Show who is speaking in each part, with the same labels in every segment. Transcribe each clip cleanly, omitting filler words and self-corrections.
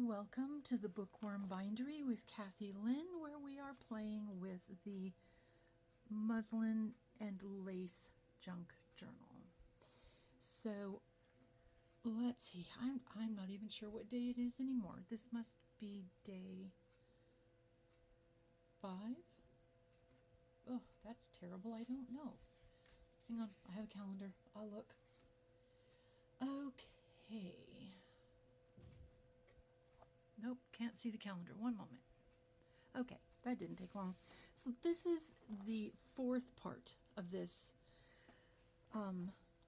Speaker 1: Welcome to the Bookworm Bindery with Cathy-Lynn, where we are playing with the Muslin and Lace Junk Journal. So let's see, I'm not even sure what day it is anymore. This must be day 5? Oh, that's terrible. I don't know. Hang on, I have a calendar. I'll look. Okay. Nope, can't see the calendar. One moment. Okay, that didn't take long. So this is the fourth part of this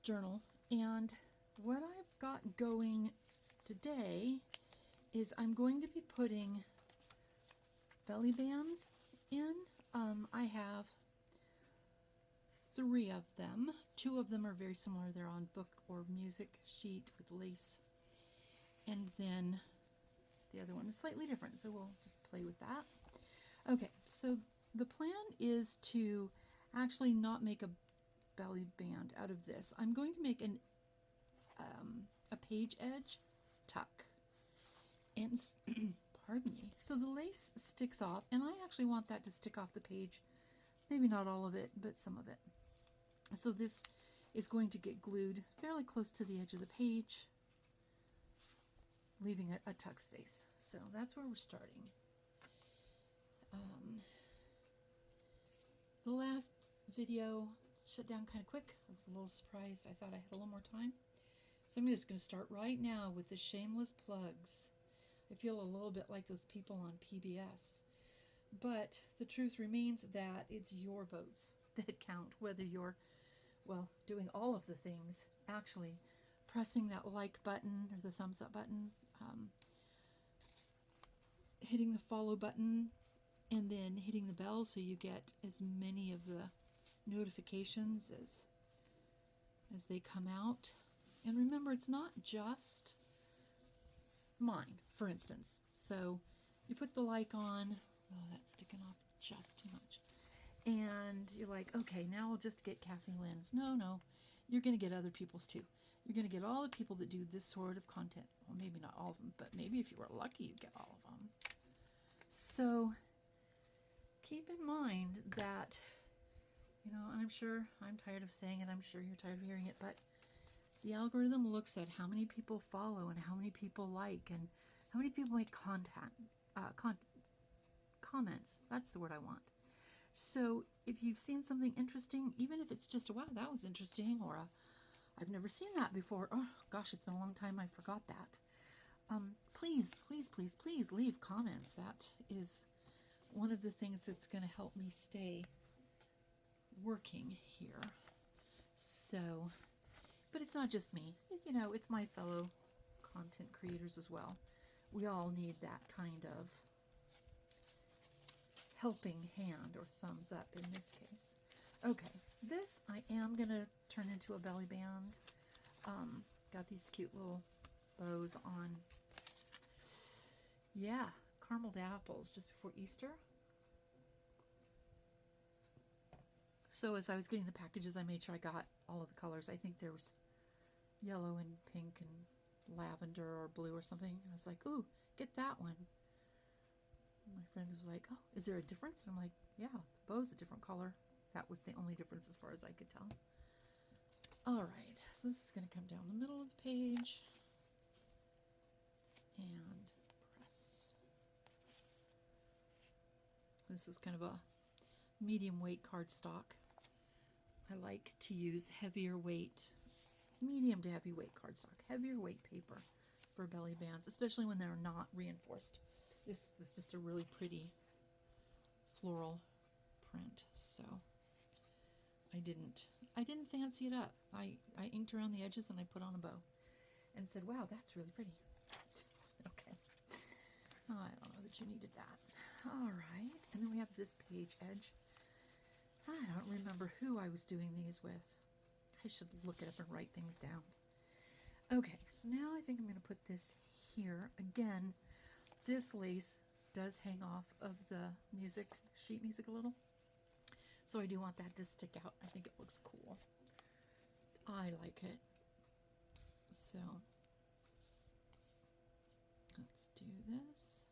Speaker 1: journal, and what I've got going today is I'm going to be putting belly bands in. I have 3 of them. 2 of them are very similar. They're on book or music sheet with lace, and then the other one is slightly different, so we'll just play with that. Okay, so the plan is to actually not make a belly band out of this. I'm going to make a page edge tuck. And, pardon me, so the lace sticks off, and I actually want that to stick off the page. Maybe not all of it, but some of it. So this is going to get glued fairly close to the edge of the page, leaving a tuck space. So that's where we're starting. The last video shut down kind of quick. I was a little surprised. I thought I had a little more time. So I'm just going to start right now with the shameless plugs. I feel a little bit like those people on PBS. But the truth remains that it's your votes that count, whether you're, well, doing all of the things, actually pressing that like button or the thumbs up button, hitting the follow button, and then hitting the bell so you get as many of the notifications as they come out. And remember, it's not just mine, for instance. So you put the like on. Oh, that's sticking off just too much. And you're like, okay, now I'll just get Cathy-Lynn's. No, you're going to get other people's too. You're going to get all the people that do this sort of content. Well, maybe not all of them, but maybe if you were lucky, you get all of them. So keep in mind that, and I'm sure I'm tired of saying it, I'm sure you're tired of hearing it, but the algorithm looks at how many people follow and how many people like and how many people make comments. That's the word I want. So if you've seen something interesting, even if it's just a, wow, that was interesting, or a, I've never seen that before, oh gosh, it's been a long time, I forgot that. Please leave comments. That is one of the things that's going to help me stay working here. So, but it's not just me, it's my fellow content creators as well. We all need that kind of helping hand, or thumbs up in this case. Okay, this I am going to turn into a belly band. Got these cute little bows on. Yeah, carameled apples just before Easter. So as I was getting the packages, I made sure I got all of the colors. I think there was yellow and pink and lavender or blue or something. I was like, ooh, get that one. My friend was like, oh, is there a difference? And I'm like, yeah, the bow's a different color. That was the only difference as far as I could tell. All right, so this is going to come down the middle of the page and press. This is kind of a medium weight cardstock. I like to use heavier weight, medium to heavy weight cardstock, heavier weight paper for belly bands, especially when they're not reinforced. This was just a really pretty floral print, so I didn't fancy it up. I inked around the edges and I put on a bow and said, wow, that's really pretty. Okay. Oh, I don't know that you needed that. All right, and then we have this page edge. I don't remember who I was doing these with. I should look it up and write things down. Okay, so now I think I'm going to put this here. Again, this lace does hang off of the sheet music a little. So I do want that to stick out. I think it looks cool. I like it. So Let's do this.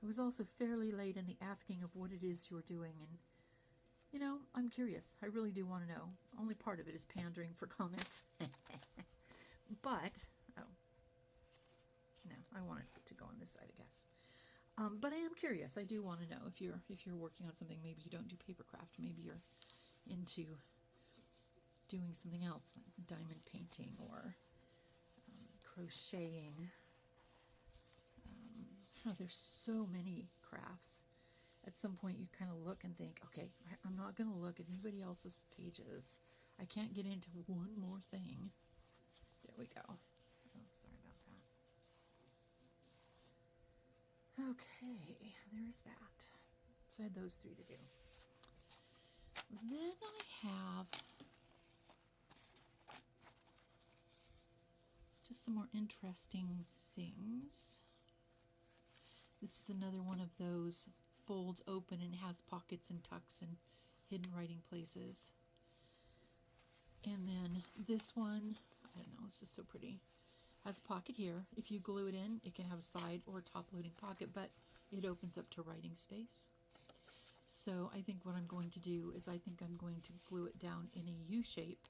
Speaker 1: I was also fairly late in the asking of what it is you're doing, and you know, I'm curious. I really do want to know. Only part of it is pandering for comments. But, oh, no, I want it to go on this side, I guess. But I am curious. I do want to know if you're working on something. Maybe you don't do paper craft. Maybe you're into doing something else, like diamond painting or crocheting. There's so many crafts. At some point, you kind of look and think, okay, I'm not going to look at anybody else's pages. I can't get into one more thing. There we go. Oh, sorry about that. Okay, there's that. So I had those 3 to do. Then I have just some more interesting things. This is another one of those folds open and has pockets and tucks and hidden writing places. And then this one, I don't know, it's just so pretty. Has a pocket here. If you glue it in, it can have a side or top loading pocket, but it opens up to writing space. So I think what I'm going to do is I think I'm going to glue it down in a U shape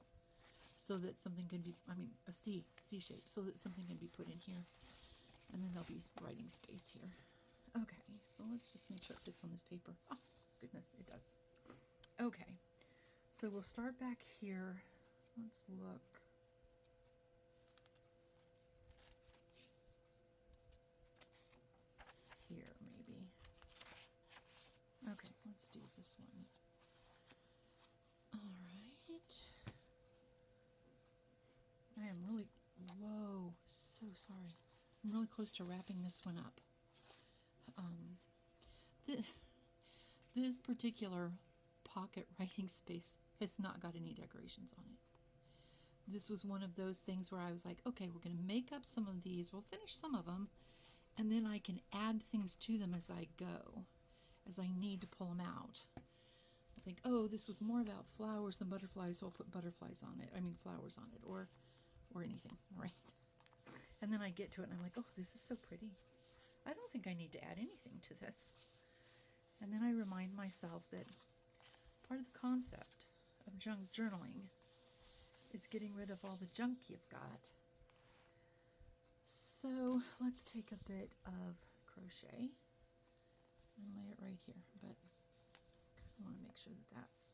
Speaker 1: so that something can be, a C shape, so that something can be put in here. And then there'll be writing space here. Okay, so let's just make sure it fits on this paper. Oh, goodness, it does. Okay, so we'll start back here. Let's look. Here, maybe. Okay, let's do this one. All right. I am really, whoa, so sorry. I'm really close to wrapping this one up. This particular pocket writing space has not got any decorations on it. This was one of those things where I was like, okay, we're going to make up some of these. We'll finish some of them, and then I can add things to them as I go, as I need to pull them out. I think, oh, this was more about flowers than butterflies, so I'll put butterflies on it. Flowers on it, or anything, right? And then I get to it, and I'm like, oh, this is so pretty. I don't think I need to add anything to this. And then I remind myself that part of the concept of junk journaling is getting rid of all the junk you've got. So let's take a bit of crochet and lay it right here, but I want to make sure that that's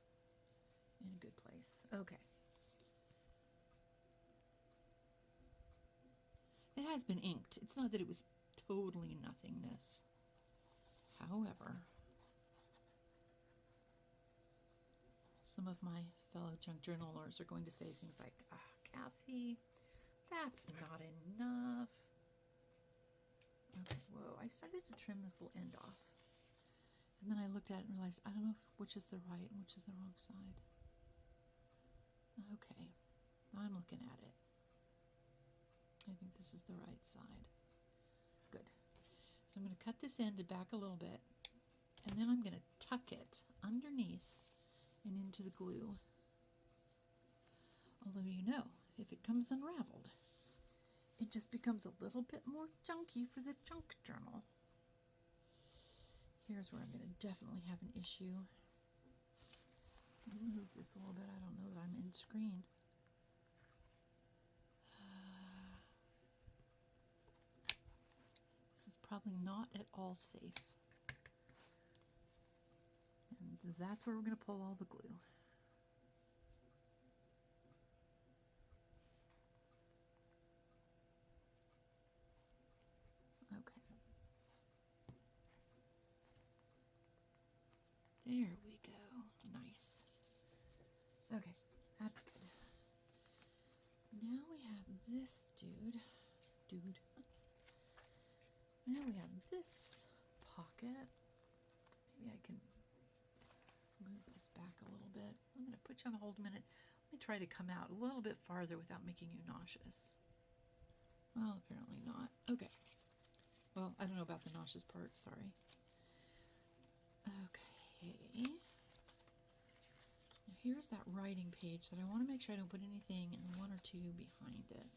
Speaker 1: in a good place. Okay. It has been inked. It's not that it was totally nothingness. However, some of my fellow junk journalers are going to say things like, Cathy, that's not enough. Okay, whoa, I started to trim this little end off. And then I looked at it and realized, I don't know which is the right and which is the wrong side. Okay, I'm looking at it. I think this is the right side. Good. So I'm going to cut this end back a little bit, and then I'm going to tuck it underneath and into the glue. Although, you know, if it comes unraveled, it just becomes a little bit more junky for the junk journal. Here's where I'm going to definitely have an issue. Move this a little bit. I don't know that I'm in screen. This is probably not at all safe. And that's where we're going to pull all the glue. Okay. There we go. Nice. Okay, that's good. Now we have this dude. Now we have this pocket. Maybe I can move this back a little bit. I'm going to put you on hold a minute. Let me try to come out a little bit farther without making you nauseous. Well, apparently not. Okay. Well, I don't know about the nauseous part. Sorry. Okay. Now here's that writing page that I want to make sure I don't put anything in one or two behind it.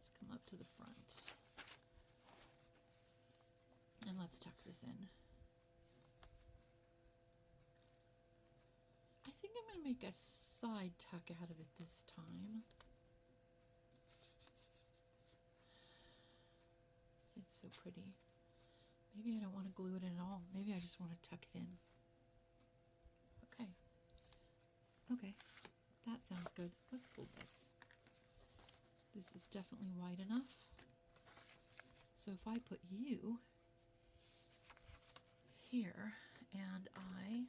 Speaker 1: let's come up to the front. And let's tuck this in. I think I'm going to make a side tuck out of it this time. It's so pretty. Maybe I don't want to glue it in at all. Maybe I just want to tuck it in. Okay. Okay. That sounds good. Let's pull this. This is definitely wide enough. So if I put you here and I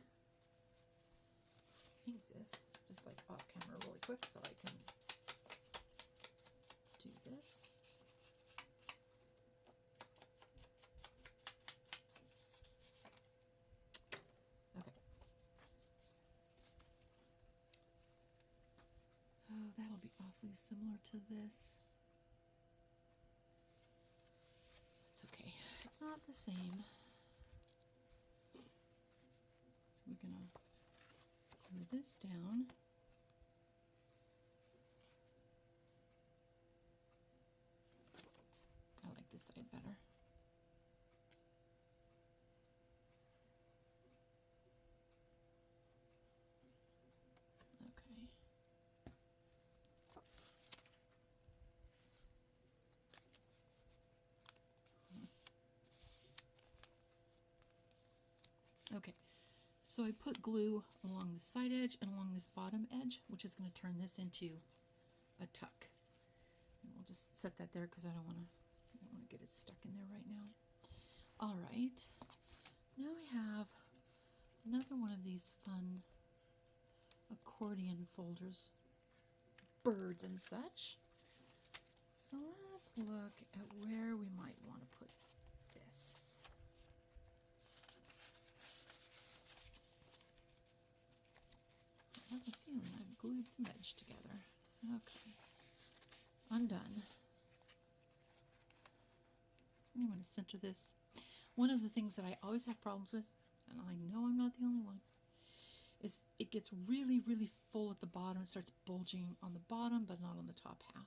Speaker 1: ink this just like off camera really quick so I can do this. Okay. Oh, that'll be awfully similar to this. It's okay. It's not the same. So we're going to glue this down. I like this side better. Okay, so I put glue along the side edge and along this bottom edge, which is going to turn this into a tuck. And we'll just set that there because I don't want to get it stuck in there right now. All right, now I have another one of these fun accordion folders, birds and such. So let's look at where we might want to put this. I have a feeling I've glued some edge together. Okay, undone. I'm going to center this. One of the things that I always have problems with, and I know I'm not the only one, is it gets really, really full at the bottom. It starts bulging on the bottom, but not on the top half.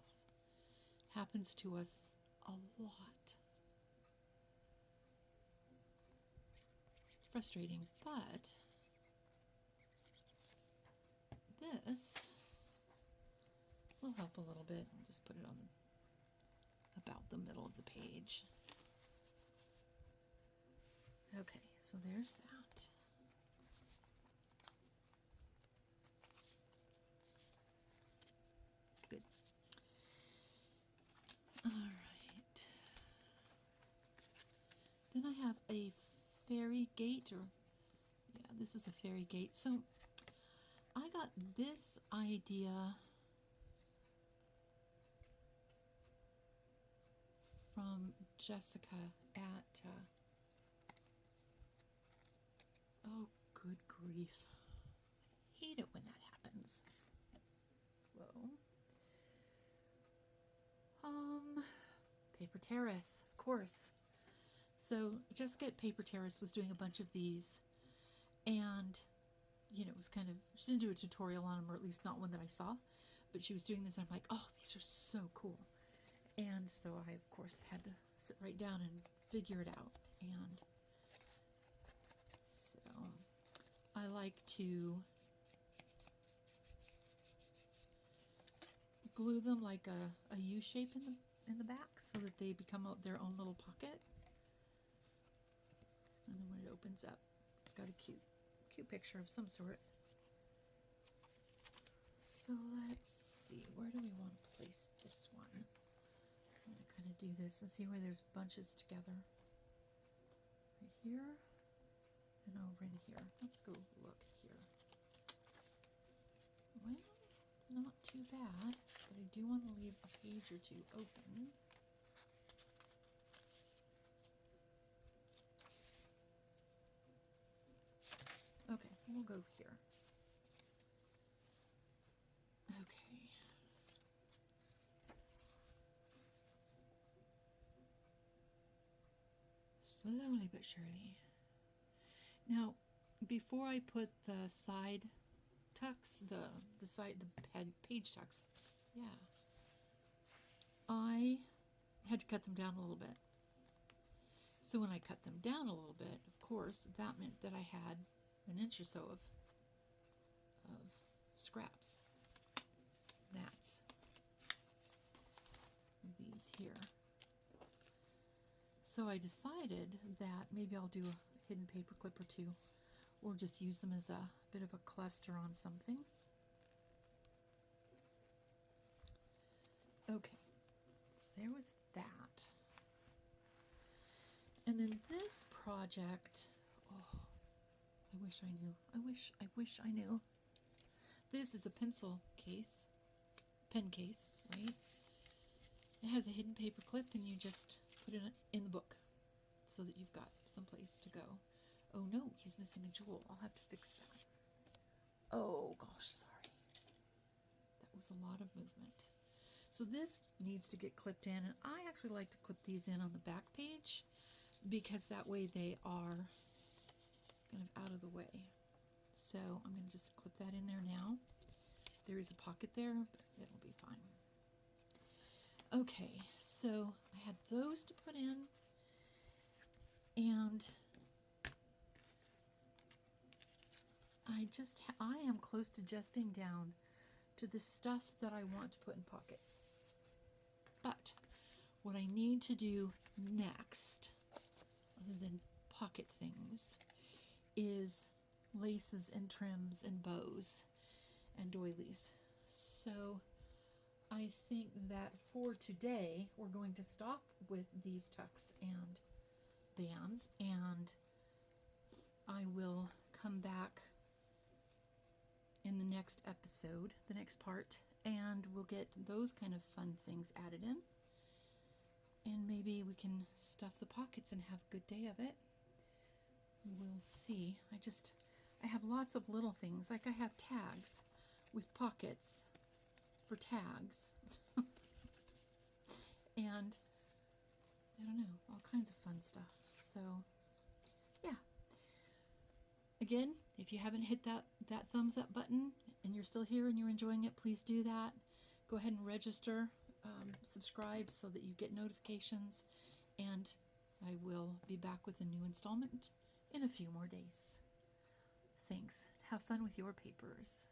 Speaker 1: Happens to us a lot. Frustrating, but this will help a little bit. I'll just put it on about the middle of the page. Okay, so there's that. Good. All right. Then I have a fairy gate, or yeah, this is a fairy gate. So I got this idea from Jessica at, oh, good grief. I hate it when that happens. Whoa. Paper Terrace, of course. So Jessica at Paper Terrace was doing a bunch of these, and it was kind of, she didn't do a tutorial on them, or at least not one that I saw, but she was doing this, and I'm like, oh, these are so cool. And so I, of course, had to sit right down and figure it out. And so I like to glue them like a U shape in the back so that they become their own little pocket. And then when it opens up, it's got a cute picture of some sort. So let's see, where do we want to place this one? I'm going to kind of do this and see where there's bunches together. Right here and over in here. Let's go look here. Well, not too bad, but I do want to leave a page or two open. Okay, we'll go here. Okay. Slowly but surely. Now, before I put the side tucks, the page tucks, yeah. I had to cut them down a little bit. So when I cut them down a little bit, of course, that meant that I had an inch or so of scraps. That's these here. So I decided that maybe I'll do a hidden paper clip or two, or just use them as a bit of a cluster on something. Okay, so there was that. And then this project, oh, I wish I knew. I wish I knew. This is a pencil case, pen case, right? It has a hidden paper clip, and you just put it in the book so that you've got someplace to go. Oh no, he's missing a jewel. I'll have to fix that. Oh gosh, sorry. That was a lot of movement. So this needs to get clipped in, and I actually like to clip these in on the back page because that way they are kind of out of the way. So I'm going to just clip that in there now. There is a pocket there, but it'll be fine. Okay, so I had those to put in, and I am close to just being down to the stuff that I want to put in pockets. But what I need to do next, other than pocket things, is laces and trims and bows and doilies. So I think that for today we're going to stop with these tucks and bands, and I will come back in the next episode, the next part, and we'll get those kind of fun things added in, and maybe we can stuff the pockets and have a good day of it. We'll see. I have lots of little things, like I have tags with pockets for tags and I don't know, all kinds of fun stuff. So yeah, again, if you haven't hit that thumbs up button and you're still here and you're enjoying it, please do that. Go ahead and register, subscribe so that you get notifications, and I will be back with a new installment in a few more days. Thanks. Have fun with your papers.